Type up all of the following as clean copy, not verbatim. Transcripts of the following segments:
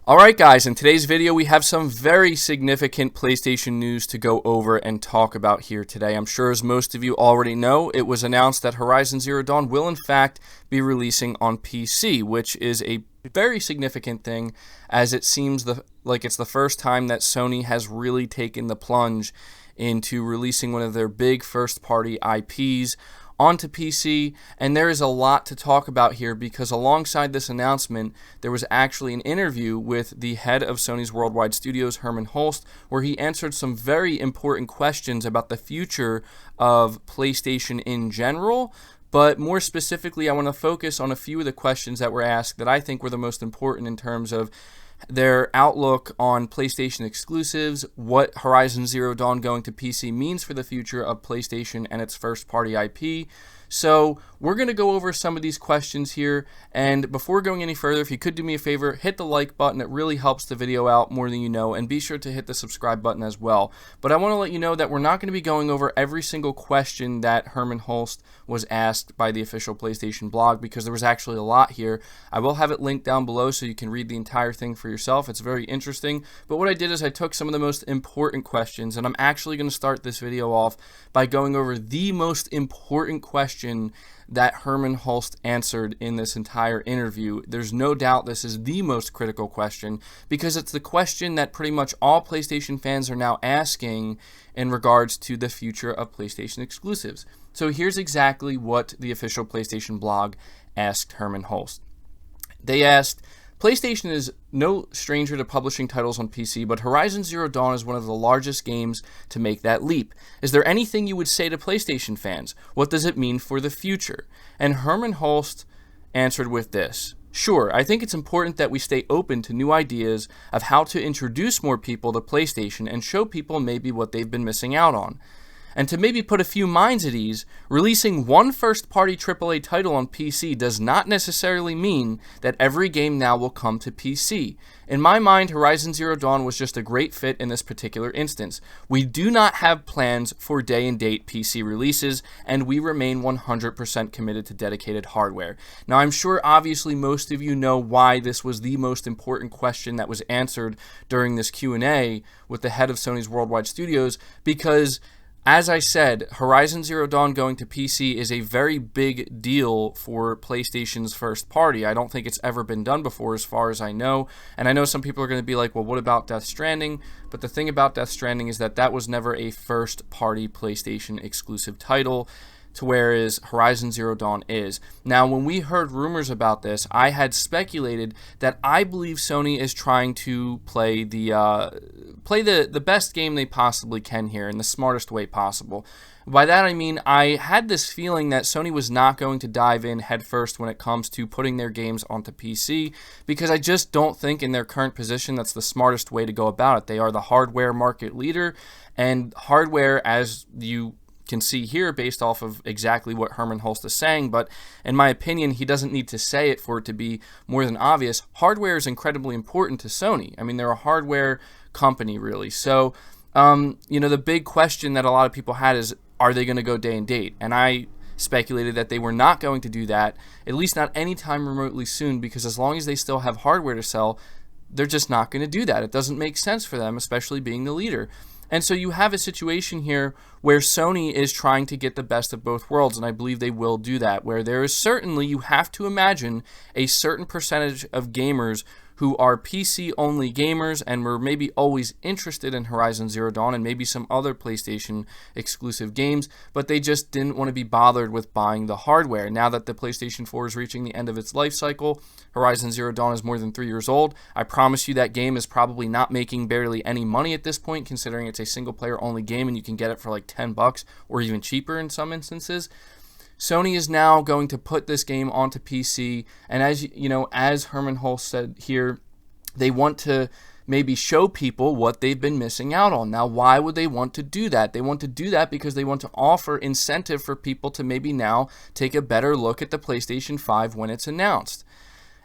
Alright guys, in today's video we have some very significant PlayStation news to go over and talk about here today. I'm sure as most of you already know, it was announced that Horizon Zero Dawn will in fact be releasing on PC, which is a very significant thing as it seems like it's the first time that Sony has really taken the plunge into releasing one of their big first-party IPs onto PC, and there is a lot to talk about here because alongside this announcement, there was actually an interview with the head of Sony's worldwide studios, Hermen Hulst, where he answered some very important questions about the future of PlayStation in general. But more specifically, I want to focus on a few of the questions that were asked that I think were the most important in terms of their outlook on PlayStation exclusives, what Horizon Zero Dawn going to PC means for the future of PlayStation and its first-party IP. So we're going to go over some of these questions here, and before going any further, if you could do me a favor, hit the like button. It really helps the video out more than you know, and be sure to hit the subscribe button as well. But I want to let you know that we're not going to be going over every single question that Hermen Hulst was asked by the official PlayStation blog, because there was actually a lot here. I will have it linked down below so you can read the entire thing for yourself. It's very interesting. But what I did is I took some of the most important questions, and I'm actually going to start this video off by going over the most important question that Hermen Hulst answered in this entire interview. There's no doubt this is the most critical question because it's the question that pretty much all PlayStation fans are now asking in regards to the future of PlayStation exclusives. So here's exactly what the official PlayStation blog asked Hermen Hulst. They asked, PlayStation is no stranger to publishing titles on PC, but Horizon Zero Dawn is one of the largest games to make that leap. Is there anything you would say to PlayStation fans? What does it mean for the future? And Hermen Hulst answered with this. Sure, I think it's important that we stay open to new ideas of how to introduce more people to PlayStation and show people maybe what they've been missing out on. And to maybe put a few minds at ease, releasing one first-party AAA title on PC does not necessarily mean that every game now will come to PC. In my mind, Horizon Zero Dawn was just a great fit in this particular instance. We do not have plans for day-and-date PC releases, and we remain 100% committed to dedicated hardware. Now, I'm sure obviously most of you know why this was the most important question that was answered during this Q&A with the head of Sony's worldwide studios, because as I said, Horizon Zero Dawn going to PC is a very big deal for PlayStation's first party. I don't think it's ever been done before as far as I know. And I know some people are going to be like, well, what about Death Stranding? But the thing about Death Stranding is that was never a first party PlayStation exclusive title, to whereas Horizon Zero Dawn is. Now, when we heard rumors about this, I had speculated that I believe Sony is trying to play the best game they possibly can here in the smartest way possible. By that I mean I had this feeling that Sony was not going to dive in headfirst when it comes to putting their games onto PC, because I just don't think in their current position that's the smartest way to go about it. They are the hardware market leader, and hardware, as you can see here based off of exactly what Hermen Hulst is saying, but in my opinion, he doesn't need to say it for it to be more than obvious. Hardware is incredibly important to Sony. I mean, they're a hardware company, really. So, the big question that a lot of people had is, are they going to go day and date? And I speculated that they were not going to do that, at least not anytime remotely soon, because as long as they still have hardware to sell, they're just not going to do that. It doesn't make sense for them, especially being the leader. And so you have a situation here where Sony is trying to get the best of both worlds, and I believe they will do that, where there is certainly, you have to imagine, a certain percentage of gamers who are PC-only gamers and were maybe always interested in Horizon Zero Dawn and maybe some other PlayStation exclusive games, but they just didn't want to be bothered with buying the hardware. Now that the PlayStation 4 is reaching the end of its life cycle, Horizon Zero Dawn is more than 3 years old. I promise you that game is probably not making barely any money at this point, considering it's a single-player only game and you can get it for like $10 or even cheaper in some instances. Sony is now going to put this game onto PC, and as you know, as Hermen Hulst said here, they want to maybe show people what they've been missing out on. Now, why would they want to do that? They want to do that because they want to offer incentive for people to maybe now take a better look at the PlayStation 5 when it's announced.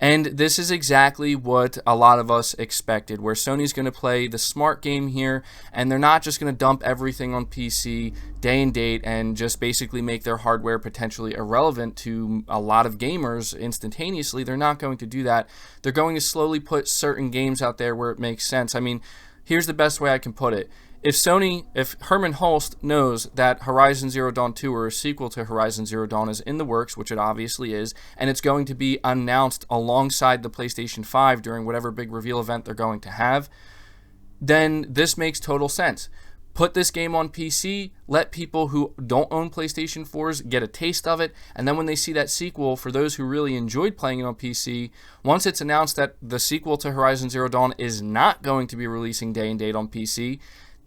And this is exactly what a lot of us expected, where Sony's going to play the smart game here, and they're not just going to dump everything on PC day and date and just basically make their hardware potentially irrelevant to a lot of gamers instantaneously. They're not going to do that. They're going to slowly put certain games out there where it makes sense. I mean, here's the best way I can put it. If Hermen Hulst knows that Horizon Zero Dawn 2 or a sequel to Horizon Zero Dawn is in the works, which it obviously is, and it's going to be announced alongside the PlayStation 5 during whatever big reveal event they're going to have, then this makes total sense. Put this game on PC, let people who don't own PlayStation 4s get a taste of it, and then when they see that sequel, for those who really enjoyed playing it on PC, once it's announced that the sequel to Horizon Zero Dawn is not going to be releasing day and date on PC,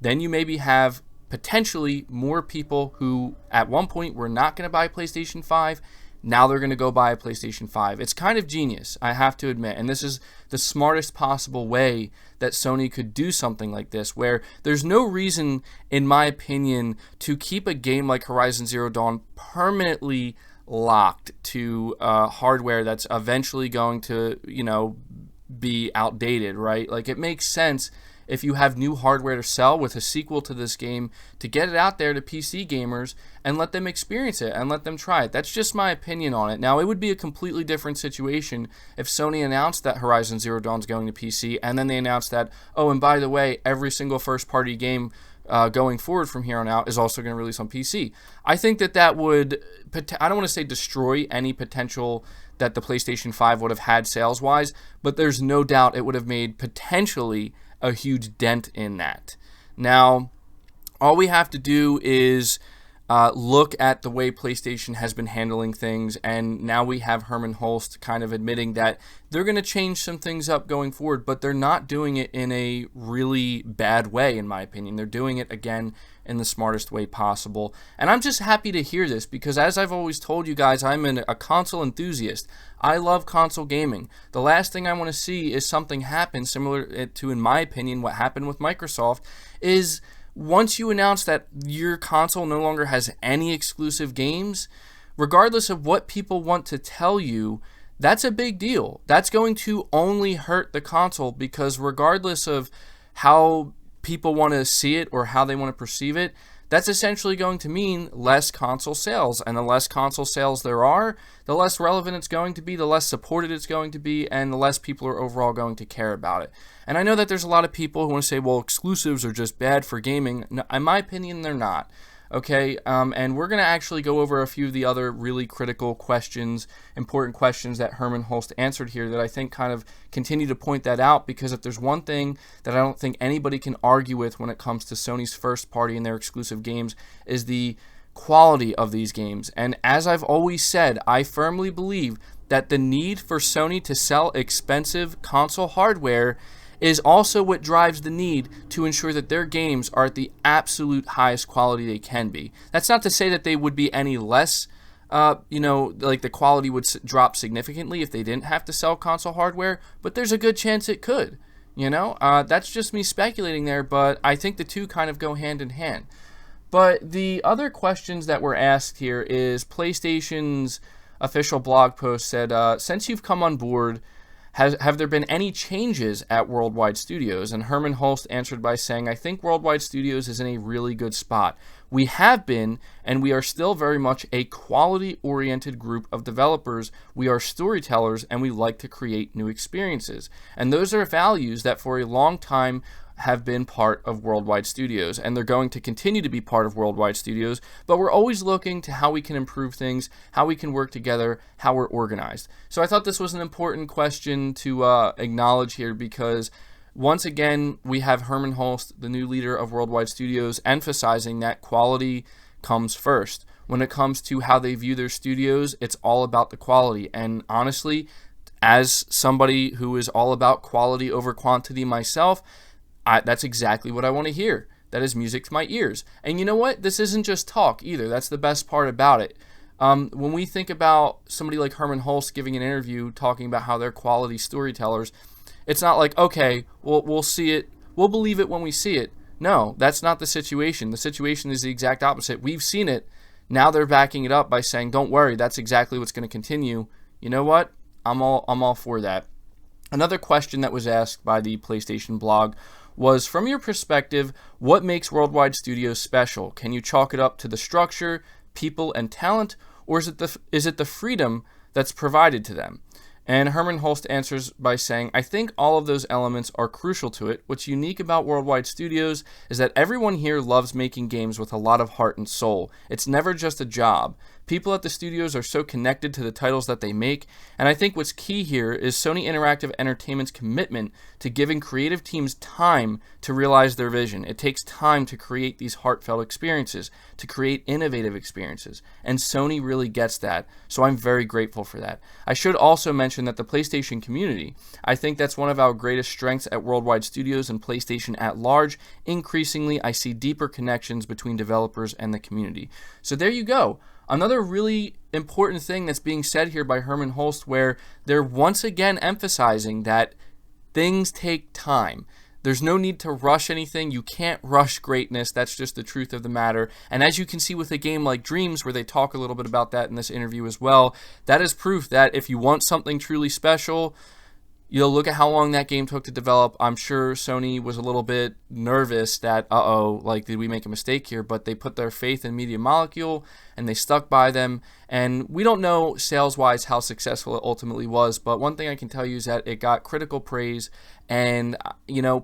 then you maybe have potentially more people who at one point were not going to buy PlayStation 5. Now they're going to go buy a PlayStation 5. It's kind of genius, I have to admit. And this is the smartest possible way that Sony could do something like this, where there's no reason, in my opinion, to keep a game like Horizon Zero Dawn permanently locked to hardware that's eventually going to, be outdated, right? Like, it makes sense if you have new hardware to sell with a sequel to this game, to get it out there to PC gamers and let them experience it and let them try it. That's just my opinion on it. Now, it would be a completely different situation if Sony announced that Horizon Zero Dawn is going to PC, and then they announced that, oh, and by the way, every single first-party game going forward from here on out is also going to release on PC. I think that would, I don't want to say destroy any potential that the PlayStation 5 would have had sales-wise, but there's no doubt it would have made potentially a huge dent in that. Now, all we have to do is look at the way PlayStation has been handling things, and now we have Hermen Hulst kind of admitting that they're going to change some things up going forward, but they're not doing it in a really bad way, in my opinion. They're doing it, again, in the smartest way possible. And I'm just happy to hear this, because as I've always told you guys, I'm a console enthusiast. I love console gaming. The last thing I want to see is something happen similar to, in my opinion, what happened with Microsoft, is once you announce that your console no longer has any exclusive games, regardless of what people want to tell you, that's a big deal. That's going to only hurt the console, because regardless of how people want to see it or how they want to perceive it, that's essentially going to mean less console sales. And the less console sales there are, the less relevant it's going to be, the less supported it's going to be, and the less people are overall going to care about it. And I know that there's a lot of people who want to say, well, exclusives are just bad for gaming. No, in my opinion, they're not. Okay, and we're going to actually go over a few of the other really critical questions, important questions that Hermen Hulst answered here that I think kind of continue to point that out, because if there's one thing that I don't think anybody can argue with when it comes to Sony's first party and their exclusive games, is the quality of these games. And as I've always said, I firmly believe that the need for Sony to sell expensive console hardware is also what drives the need to ensure that their games are at the absolute highest quality they can be. That's not to say that they would be any less, like the quality would drop significantly if they didn't have to sell console hardware, but there's a good chance it could. That's just me speculating there, but I think the two kind of go hand in hand. But the other questions that were asked here is PlayStation's official blog post said, since you've come on board, have there been any changes at Worldwide Studios? And Hermen Hulst answered by saying, I think Worldwide Studios is in a really good spot. We have been, and we are still very much a quality-oriented group of developers. We are storytellers, and we like to create new experiences. And those are values that for a long time have been part of Worldwide Studios, and they're going to continue to be part of Worldwide Studios, but we're always looking to how we can improve things, how we can work together, how we're organized. So I thought this was an important question to acknowledge here, because once again, we have Hermen Hulst, the new leader of Worldwide Studios, emphasizing that quality comes first. When it comes to how they view their studios, it's all about the quality, and honestly, as somebody who is all about quality over quantity myself, that's exactly what I want to hear. That is music to my ears. And you know what? This isn't just talk either. That's the best part about it. When we think about somebody like Hermen Hulst giving an interview talking about how they're quality storytellers, it's not like, okay, we'll see it, we'll believe it when we see it. No, that's not the situation. The situation is the exact opposite. We've seen it. Now they're backing it up by saying, don't worry, that's exactly what's going to continue. You know what? I'm all for that. Another question that was asked by the PlayStation blog was, from your perspective, what makes Worldwide Studios special? Can you chalk it up to the structure, people, and talent, or is it the freedom that's provided to them? And Hermen Hulst answers by saying, I think all of those elements are crucial to it. What's unique about Worldwide Studios is that everyone here loves making games with a lot of heart and soul. It's never just a job. People at the studios are so connected to the titles that they make, and I think what's key here is Sony Interactive Entertainment's commitment to giving creative teams time to realize their vision. It takes time to create these heartfelt experiences, to create innovative experiences, and Sony really gets that, so I'm very grateful for that. I should also mention that the PlayStation community, I think that's one of our greatest strengths at Worldwide Studios and PlayStation at large. Increasingly, I see deeper connections between developers and the community. So there you go. Another really important thing that's being said here by Hermen Hulst, where they're once again emphasizing that things take time. There's no need to rush anything. You can't rush greatness. That's just the truth of the matter. And as you can see with a game like Dreams, where they talk a little bit about that in this interview as well, that is proof that if you want something truly special, you'll look at how long that game took to develop. I'm sure Sony was a little bit nervous that, like, did we make a mistake here? But they put their faith in Media Molecule, and they stuck by them. And we don't know sales-wise how successful it ultimately was, but one thing I can tell you is that it got critical praise, and,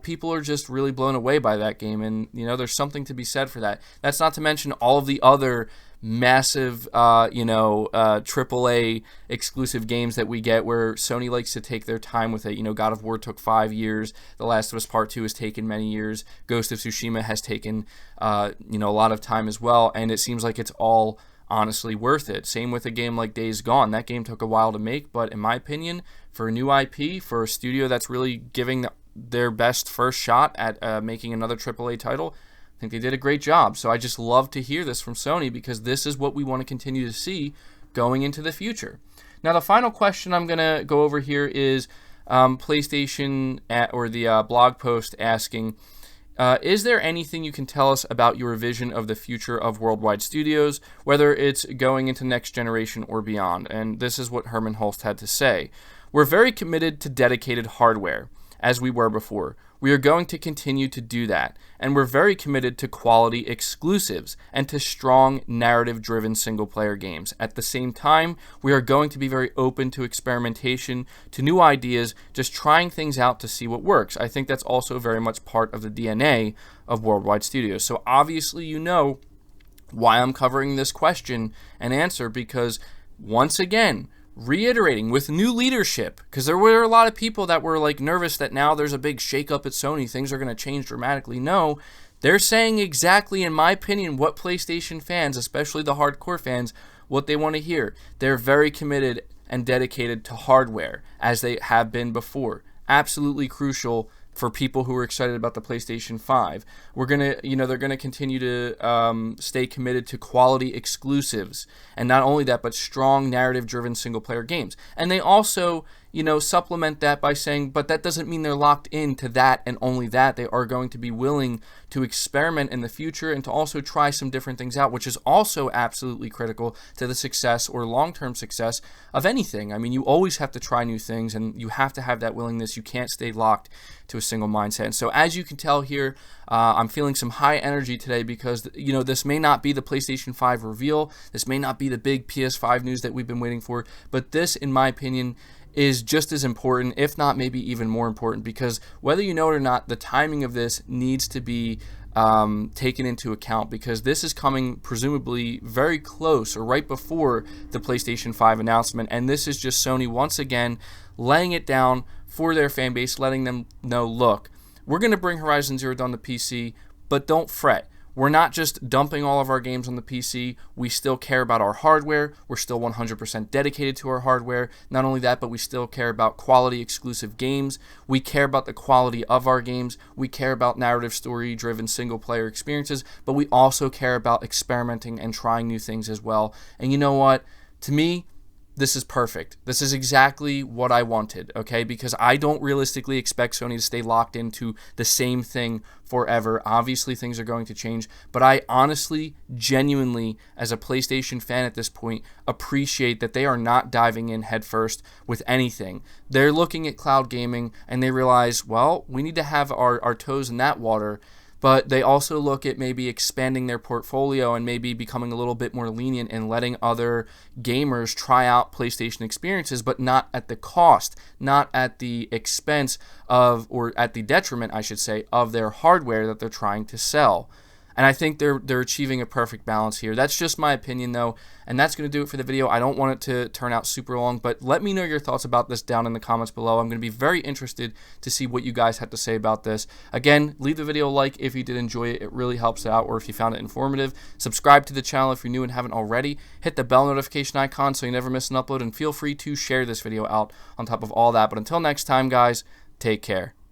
people are just really blown away by that game. And, there's something to be said for that. That's not to mention all of the other massive, AAA exclusive games that we get where Sony likes to take their time with it. God of War took 5 years. The Last of Us Part 2 has taken many years. Ghost of Tsushima has taken, a lot of time as well. And it seems like it's all honestly worth it. Same with a game like Days Gone. That game took a while to make, but in my opinion, for a new IP, for a studio that's really giving their best first shot at making another AAA title, I think they did a great job. So I just love to hear this from Sony, because this is what we want to continue to see going into the future. Now, the final question I'm going to go over here is PlayStation or the blog post asking, is there anything you can tell us about your vision of the future of Worldwide Studios, whether it's going into next generation or beyond? And this is what Hermen Hulst had to say. We're very committed to dedicated hardware, as we were before. We are going to continue to do that, and we're very committed to quality exclusives and to strong narrative-driven single-player games. At the same time, we are going to be very open to experimentation, to new ideas, just trying things out to see what works. I think that's also very much part of the DNA of Worldwide Studios. So obviously you know why I'm covering this question and answer, because once again, reiterating with new leadership, because there were a lot of people that were like nervous that now there's a big shakeup at Sony, things are going to change dramatically. No, they're saying exactly, in my opinion, what PlayStation fans, especially the hardcore fans, what they want to hear. They're very committed and dedicated to hardware, as they have been before. Absolutely crucial for people who are excited about the PlayStation 5. We're gonna, they're gonna continue to stay committed to quality exclusives, and not only that, but strong narrative-driven single-player games. And they also, supplement that by saying, but that doesn't mean they're locked into that and only that. They are going to be willing to experiment in the future and to also try some different things out, which is also absolutely critical to the success or long-term success of anything. I mean, you always have to try new things, and you have to have that willingness. You can't stay locked to a single mindset. And so as you can tell here, I'm feeling some high energy today, because this may not be the PlayStation 5 reveal, this may not be the big PS5 news that we've been waiting for, but this, in my opinion, is just as important, if not maybe even more important, because whether you know it or not, the timing of this needs to be taken into account, because this is coming presumably very close or right before the PlayStation 5 announcement, and this is just Sony once again laying it down for their fan base, letting them know, look, we're going to bring Horizon Zero Dawn to PC, but don't fret. We're not just dumping all of our games on the PC. We still care about our hardware. We're still 100% dedicated to our hardware. Not only that, but we still care about quality exclusive games. We care about the quality of our games. We care about narrative story-driven single-player experiences, but we also care about experimenting and trying new things as well. And you know what? To me, this is perfect. This is exactly what I wanted, okay? Because I don't realistically expect Sony to stay locked into the same thing forever. Obviously, things are going to change, but I honestly, genuinely, as a PlayStation fan at this point, appreciate that they are not diving in headfirst with anything. They're looking at cloud gaming, and they realize, well, we need to have our toes in that water. But they also look at maybe expanding their portfolio and maybe becoming a little bit more lenient and letting other gamers try out PlayStation experiences, but not at the cost, not at the expense of, or at the detriment, I should say, of their hardware that they're trying to sell. And I think they're achieving a perfect balance here. That's just my opinion, though, and that's going to do it for the video. I don't want it to turn out super long, but let me know your thoughts about this down in the comments below. I'm going to be very interested to see what you guys have to say about this. Again, leave the video a like if you did enjoy it. It really helps out, or if you found it informative. Subscribe to the channel if you're new and haven't already. Hit the bell notification icon so you never miss an upload, and feel free to share this video out on top of all that. But until next time, guys, take care.